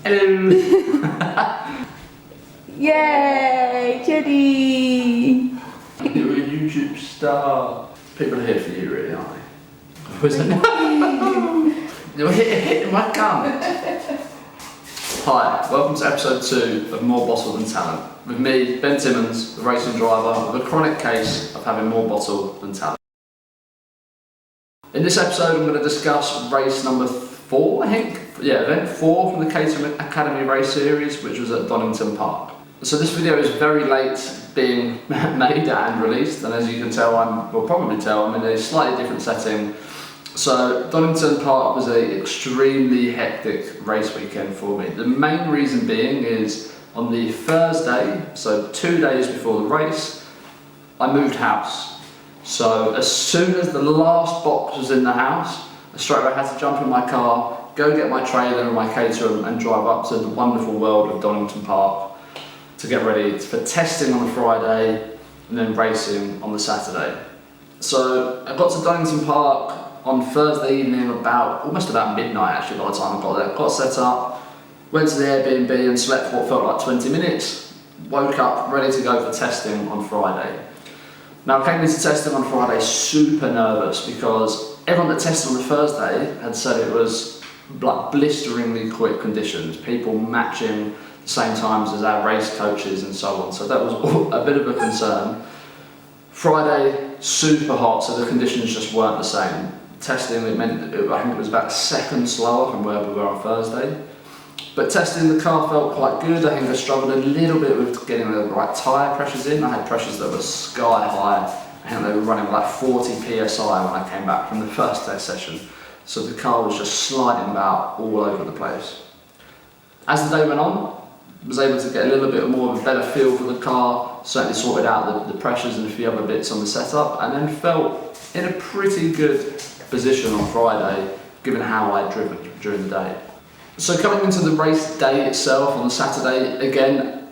Hello! Yay, Jenny! You're a YouTube star. People are here for you, really, aren't they? You're hitting my gun. Hi, welcome to episode 2 of More Bottle Than Talent. With me, Ben Timmons, the racing driver, with a chronic case of having more bottle than talent. In this episode, I'm going to discuss race number 4, I think. Yeah, event 4 from the Caterham Academy race series, which was at Donington Park. So this video is very late being made and released, and as you can tell, I'm in a slightly different setting. So Donington Park was an extremely hectic race weekend for me. The main reason being is on the Thursday, so 2 days before the race, I moved house. So as soon as the last box was in the house, I straight away had to jump in my car, go get my trailer and my Caterham and drive up to the wonderful world of Donington Park to get ready for testing on the Friday and then racing on the Saturday. So I got to Donington Park on Thursday evening almost about midnight actually by the time I got there. Got set up, went to the Airbnb and slept for what felt like 20 minutes, woke up ready to go for testing on Friday. Now I came into testing on Friday super nervous because everyone that tested on the Thursday had said it was like blisteringly quick conditions, people matching the same times as our race coaches and so on, so that was a bit of a concern. Friday, super hot, so the conditions just weren't the same. Testing, I think it was about a second slower from where we were on Thursday. But testing, the car felt quite good. I think I struggled a little bit with getting the right tyre pressures in. I had pressures that were sky high. I think they were running like 40 psi when I came back from the first test session. So the car was just sliding about all over the place. As the day went on, I was able to get a little bit more of a better feel for the car, certainly sorted out the pressures and a few other bits on the setup, and then felt in a pretty good position on Friday, given how I'd driven during the day. So coming into the race day itself on the Saturday, again,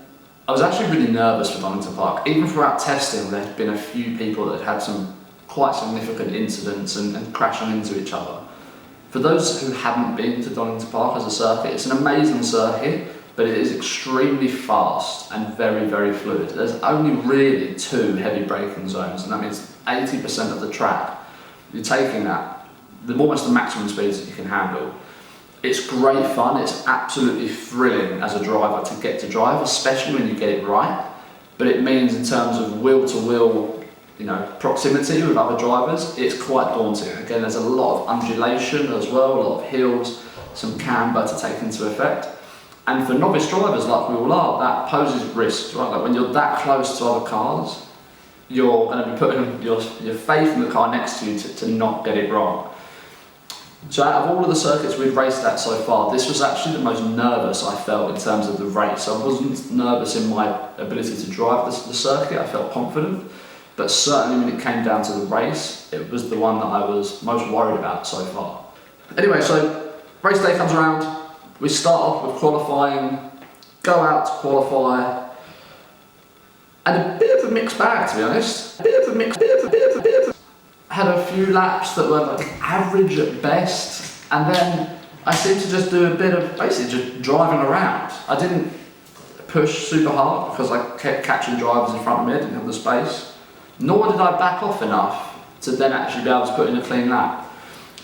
I was actually really nervous for Donington Park. Even throughout testing, there had been a few people that had some quite significant incidents and crashing into each other. For those who haven't been to Donington Park as a circuit, it's an amazing circuit, but it is extremely fast and very, very fluid. There's only really 2 heavy braking zones, and that means 80% of the track, you're taking that, almost the maximum speeds that you can handle. It's great fun, it's absolutely thrilling as a driver to get to drive, especially when you get it right, but it means in terms of wheel-to-wheel proximity with other drivers, it's quite daunting. Again, there's a lot of undulation as well, a lot of hills, some camber to take into effect. And for novice drivers like we all are, that poses risks, right? Like when you're that close to other cars, you're going to be putting your faith in the car next to you to not get it wrong. So out of all of the circuits we've raced at so far, this was actually the most nervous I felt in terms of the race. I wasn't nervous in my ability to drive the circuit, I felt confident, but certainly when it came down to the race, it was the one that I was most worried about so far. Anyway, so race day comes around, we start off with qualifying, go out to qualify, and a bit of a mixed bag, to be honest. Had a few laps that were like average at best, and then I seemed to just do a bit of basically just driving around. I didn't push super hard because I kept catching drivers in front of me, I didn't have the space. Nor did I back off enough to then actually be able to put in a clean lap.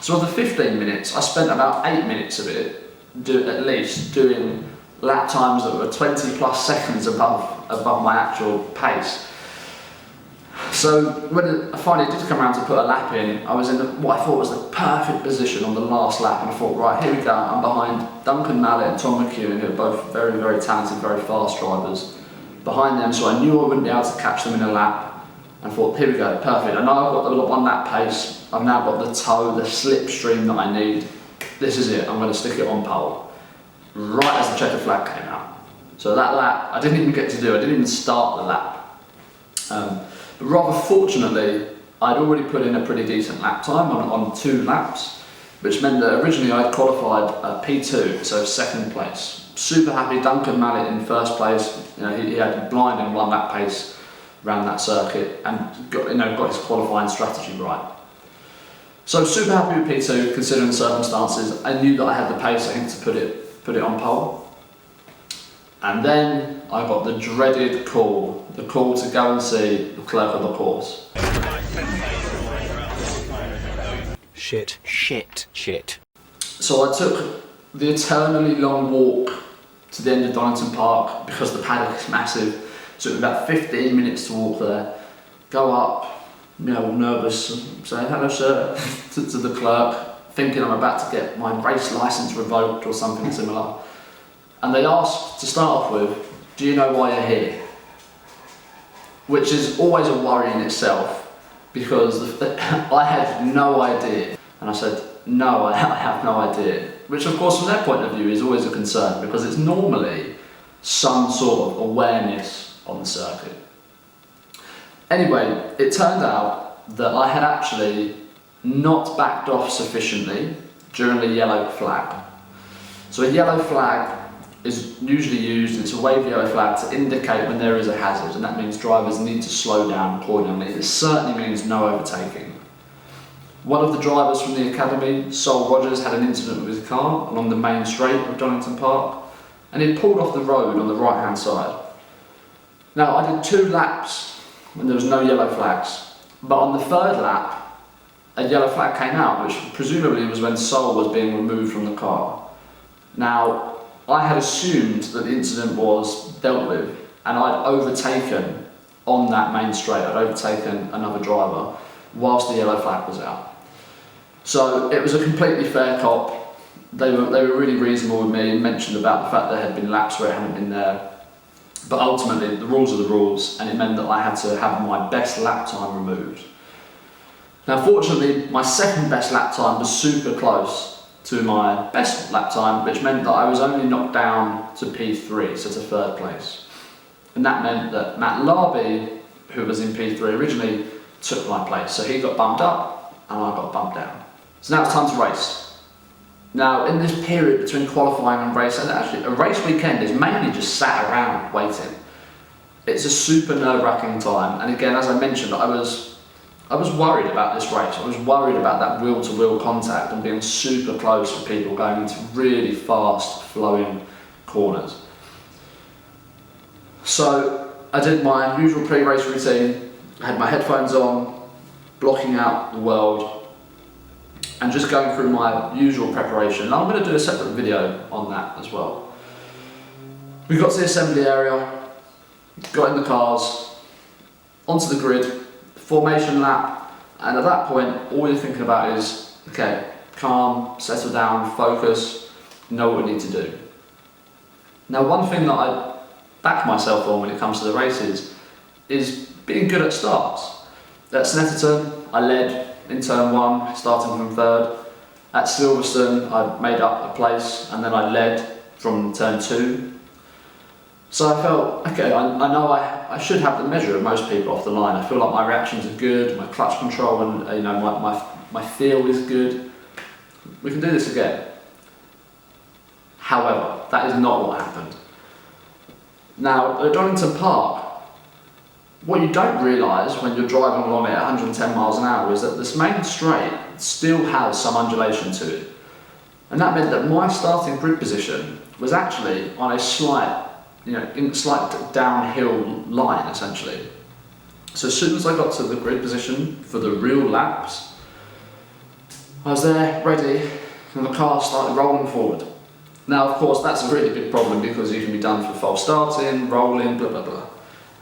So of the 15 minutes, I spent about 8 minutes of it, at least, doing lap times that were 20 plus seconds above my actual pace. So when I finally did come around to put a lap in, I was in what I thought was the perfect position on the last lap, and I thought, right, here we go, I'm behind Duncan Mallet and Tom McEwen, who are both very, very talented, very fast drivers, behind them, so I knew I wouldn't be able to catch them in a lap, and thought, here we go, perfect. I know I've got the 1 lap pace, I've now got the toe, the slipstream that I need, this is it, I'm going to stick it on pole. Right as the checkered flag came out. So that lap, I didn't even get to do, I didn't even start the lap. But rather fortunately, I'd already put in a pretty decent lap time on 2 laps, which meant that originally I'd qualified P2, so 2nd place. Super happy, Duncan Mallet in 1st place. He had blinding 1 lap pace around that circuit and got his qualifying strategy right. So super happy with P2 considering the circumstances. I knew that I had the pace, I think, to put it on pole. And then I got the dreaded call, the call to go and see the clerk of the course. Shit. Shit. Shit. So I took the eternally long walk to the end of Donington Park because the paddock is massive. So it took about 15 minutes to walk there. Go up, all nervous, say hello sir to the clerk, thinking I'm about to get my race licence revoked or something similar. And they asked to start off with, do you know why you're here? Which is always a worry in itself because I had no idea. And I said, no, I have no idea. Which of course from their point of view is always a concern because it's normally some sort of awareness on the circuit. Anyway, it turned out that I had actually not backed off sufficiently during the yellow flag. So a yellow flag is usually used, it's a wave yellow flag to indicate when there is a hazard, and that means drivers need to slow down accordingly. It certainly means no overtaking. One of the drivers from the academy, Sol Rogers, had an incident with his car along the main straight of Donington Park, and he pulled off the road on the right hand side. Now I did 2 laps when there was no yellow flags, but on the 3rd lap a yellow flag came out, which presumably was when Sol was being removed from the car. Now I had assumed that the incident was dealt with and I'd overtaken on that main straight, I'd overtaken another driver whilst the yellow flag was out. So it was a completely fair cop. They were really reasonable with me and mentioned about the fact there had been laps where it hadn't been there. But ultimately the rules are the rules, and it meant that I had to have my best lap time removed. Now fortunately my second best lap time was super close to my best lap time, which meant that I was only knocked down to P3, so to 3rd place. And that meant that Matt Larby, who was in P3 originally, took my place. So he got bumped up and I got bumped down. So now it's time to race. Now in this period between qualifying and race, and actually a race weekend is mainly just sat around waiting. It's a super nerve-wracking time, and again, as I mentioned, I was worried about this race. I was worried about that wheel-to-wheel contact and being super close with people going into really fast flowing corners. So I did my usual pre-race routine, I had my headphones on, blocking out the world, and just going through my usual preparation. And I'm going to do a separate video on that as well. We got to the assembly area, got in the cars, onto the grid, formation lap, and at that point all you're thinking about is, okay, calm, settle down, focus, know what we need to do. Now one thing that I back myself on when it comes to the races is being good at starts. At Snetterton I led in turn 1, starting from 3rd. At Silverstone I made up a place and then I led from turn 2. So I felt, okay, I know I should have the measure of most people off the line. I feel like my reactions are good, my clutch control and my feel is good. We can do this again. However, that is not what happened. Now, at Donington Park, what you don't realise when you're driving along at 110 miles an hour is that this main straight still has some undulation to it. And that meant that my starting grid position was actually on a slight downhill line essentially. So as soon as I got to the grid position for the real laps, I was there, ready, and the car started rolling forward. Now of course that's a really big problem because you can be done for false starting, rolling, blah blah blah.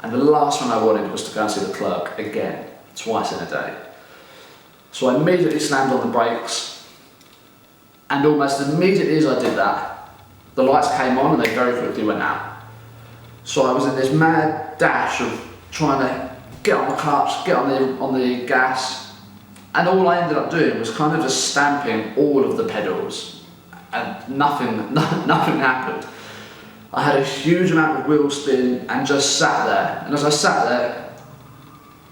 And the last one I wanted was to go and see the clerk again, twice in a day. So I immediately slammed on the brakes, and almost immediately as I did that, the lights came on and they very quickly went out. So I was in this mad dash of trying to get on the clutch, get on the gas, and all I ended up doing was kind of just stamping all of the pedals, and nothing happened. I had a huge amount of wheel spin and just sat there, and as I sat there,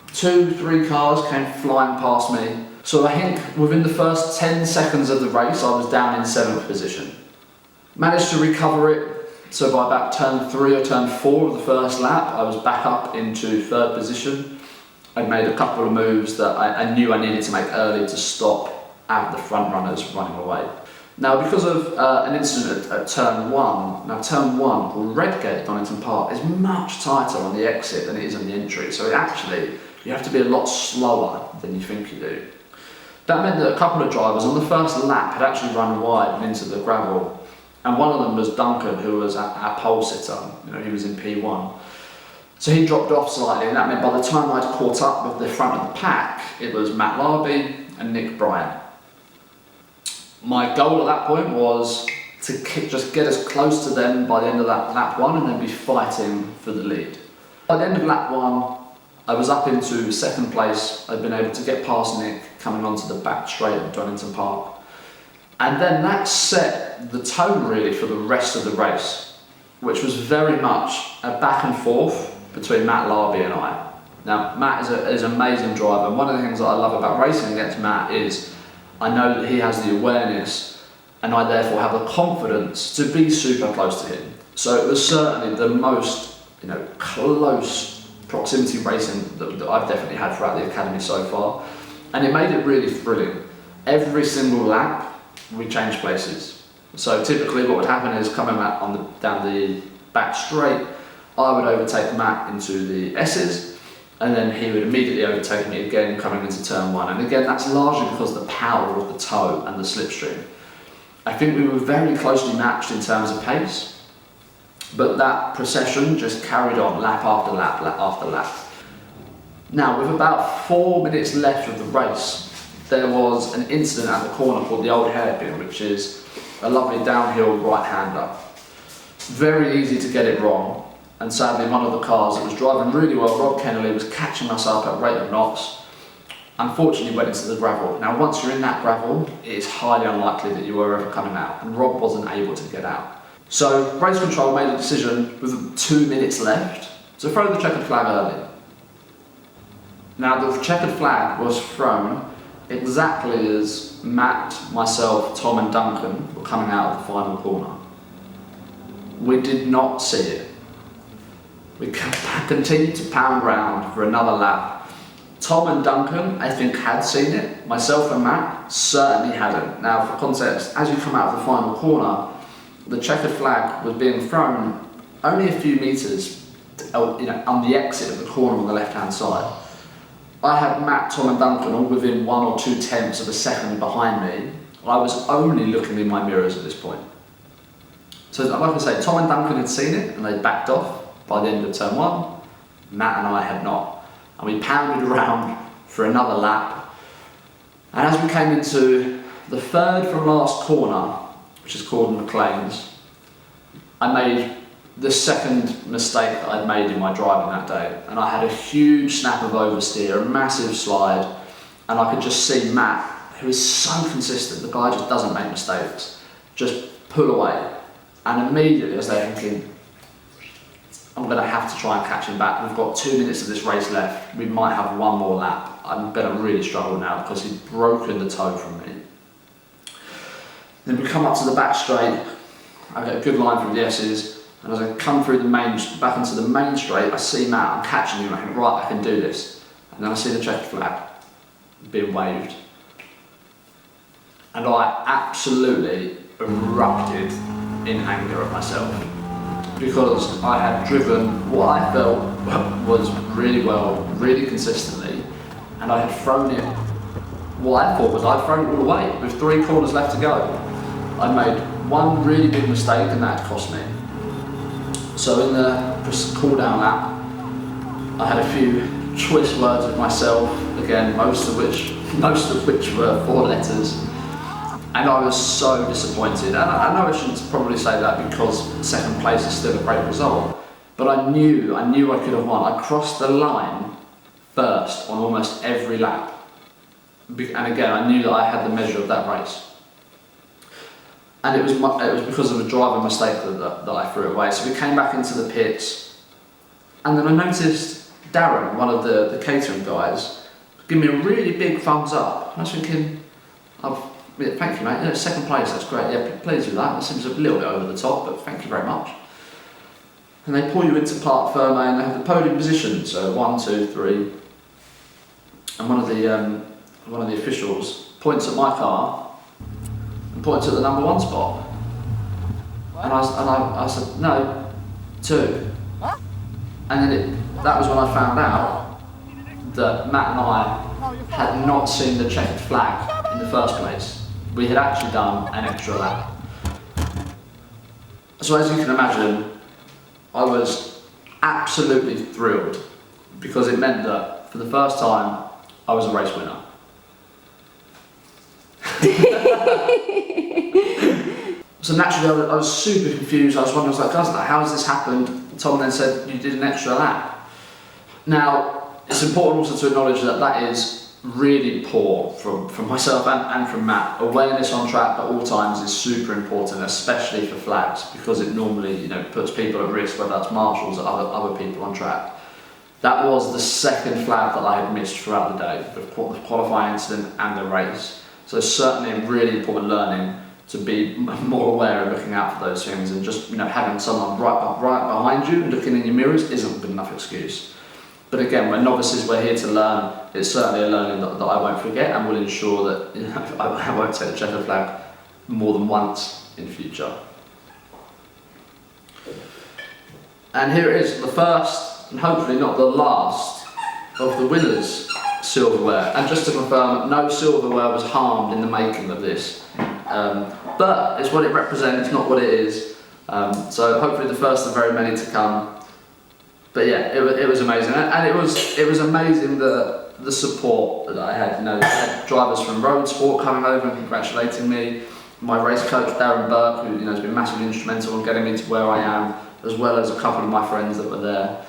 2-3 cars came flying past me. So I think within the first 10 seconds of the race I was down in 7th position. Managed to recover it. So by about turn 3 or turn 4 of the first lap, I was back up into 3rd position. I'd made a couple of moves that I knew I needed to make early to stop out the front runners running away. Now, because of an incident at turn 1, now turn 1, called Redgate at Donington Park, is much tighter on the exit than it is on the entry, so you have to be a lot slower than you think you do. That meant that a couple of drivers on the first lap had actually run wide and into the gravel, and one of them was Duncan, who was our pole sitter. He was in P1. So he dropped off slightly, and that meant by the time I'd caught up with the front of the pack, it was Matt Larby and Nick Bryant. My goal at that point was to just get as close to them by the end of that lap 1 and then be fighting for the lead. By the end of lap 1, I was up into second place. I'd been able to get past Nick coming onto the back straight at Donington Park. And then that set the tone really for the rest of the race, which was very much a back and forth between Matt Larby and I. Now, Matt is an amazing driver, and one of the things that I love about racing against Matt is I know that he has the awareness, and I therefore have the confidence to be super close to him. So it was certainly the most, close proximity racing that I've definitely had throughout the academy so far, and it made it really thrilling. Every single lap, we changed places. So typically, what would happen is coming down the back straight, I would overtake Matt into the S's, and then he would immediately overtake me again coming into turn 1. And again, that's largely because of the power of the toe and the slipstream. I think we were very closely matched in terms of pace, but that procession just carried on lap after lap, lap after lap. Now, with about 4 minutes left of the race, there was an incident at the corner called the Old Hairpin, which is a lovely downhill right-hander. Very easy to get it wrong. And sadly, one of the cars that was driving really well, Rob Kennelly, was catching us up at rate of knots. Unfortunately, went into the gravel. Now, once you're in that gravel, it is highly unlikely that you are ever coming out, and Rob wasn't able to get out. So, race control made a decision with 2 minutes left to throw the checkered flag early. Now, the checkered flag was thrown exactly as Matt, myself, Tom and Duncan were coming out of the final corner. We did not see it. We continued to pound round for another lap. Tom and Duncan, I think, had seen it. Myself and Matt certainly hadn't. Now, for context, as you come out of the final corner, the checkered flag was being thrown only a few metres, on the exit of the corner on the left-hand side. I had Matt, Tom and Duncan all within 1 or 2 tenths of a second behind me. I was only looking in my mirrors at this point. So, like I say, Tom and Duncan had seen it and they backed off. By the end of turn 1, Matt and I had not. And we pounded around for another lap. And as we came into the third from last corner, which is called McLean's, I made the second mistake that I'd made in my driving that day. And I had a huge snap of oversteer, a massive slide, and I could just see Matt, who is so consistent, the guy just doesn't make mistakes, just pull away. And immediately I was there thinking, I'm going to have to try and catch him back. We've got 2 minutes of this race left. We might have one more lap. I'm going to really struggle now because he's broken the toe from me. Then we come up to the back straight. I get a good line from the S's, and as I come through back into the main straight, I see Matt. I'm catching him. I think, right, I can do this. And then I see the checkered flag being waved, and I absolutely erupted in anger at myself. Because I had driven what I felt was really well, really consistently, and I had thrown it, what I thought was I'd thrown it all away with 3 corners left to go. I made one really big mistake and that cost me. So in the cool down lap, I had a few choice words with myself, again, most of which were 4 letters. And I was so disappointed. And I know I shouldn't probably say that because second place is still a great result, but I knew I could have won. I crossed the line first on almost every lap. And again, I knew that I had the measure of that race. And it was because of a driver mistake that I threw it away. So we came back into the pits, and then I noticed Darren, one of the Caterham guys, give me a really big thumbs up. I was thinking, yeah, thank you, mate. Yeah, second place, that's great. Yeah, pleased with that. That seems a little bit over the top, but thank you very much. And they pull you into Parc Ferme and they have the podium position. So 1, 2, 3, and one of the officials points at my car pointed to the number 1 spot. And I said, no, 2. What? And then that was when I found out that Matt and I had not seen the checkered flag in the first place. We had actually done an extra lap. So as you can imagine, I was absolutely thrilled because it meant that for the first time I was a race winner. So naturally I was super confused. I was wondering, I was like, how has this happened? Tom then said, you did an extra lap. Now, it's important also to acknowledge that that is really poor from myself and from Matt. Awareness on track at all times is super important, especially for flags, because it normally puts people at risk, whether that's marshals or other people on track. That was the second flag that I had missed throughout the day, the qualifying incident and the race. So certainly a really important learning to be more aware and looking out for those things, and just having someone right behind you and looking in your mirrors isn't a good enough excuse. But again, we're novices, we're here to learn. It's certainly a learning that I won't forget, and will ensure that I won't take the checkered flag more than once in future. And here it is, the first, and hopefully not the last, of the winners' silverware. And just to confirm, no silverware was harmed in the making of this. But it's what it represents, not what it is. So hopefully the first of very many to come. But yeah, it was amazing, and it was amazing the support that I had. I had drivers from Road Sport coming over and congratulating me. My race coach Darren Burke, who has been massively instrumental in getting me to where I am, as well as a couple of my friends that were there.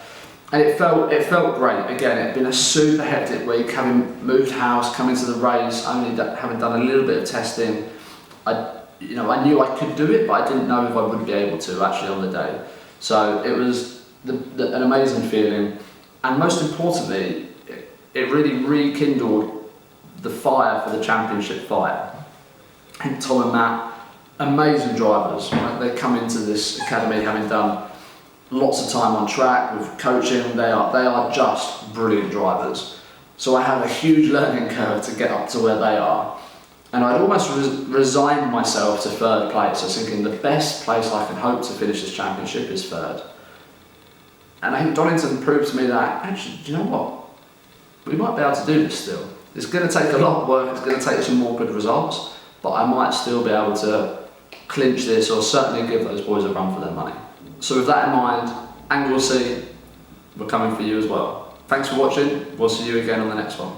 And it felt great. Again, it had been a super hectic week, having moved house, coming to the race, only having done a little bit of testing. I knew I could do it, but I didn't know if I would be able to actually on the day. So it was an amazing feeling, and most importantly, it really rekindled the fire for the championship fight. And Tom and Matt, amazing drivers. Right? They come into this academy having done lots of time on track with coaching. They are just brilliant drivers. So I had a huge learning curve to get up to where they are. And I'd almost resigned myself to 3rd place. I was thinking the best place I can hope to finish this championship is 3rd. And I think Donington proved to me that, actually, do you know what? We might be able to do this still. It's going to take a lot of work, it's going to take some more good results, but I might still be able to clinch this, or certainly give those boys a run for their money. So with that in mind, Anglesey, we're coming for you as well. Thanks for watching, we'll see you again on the next one.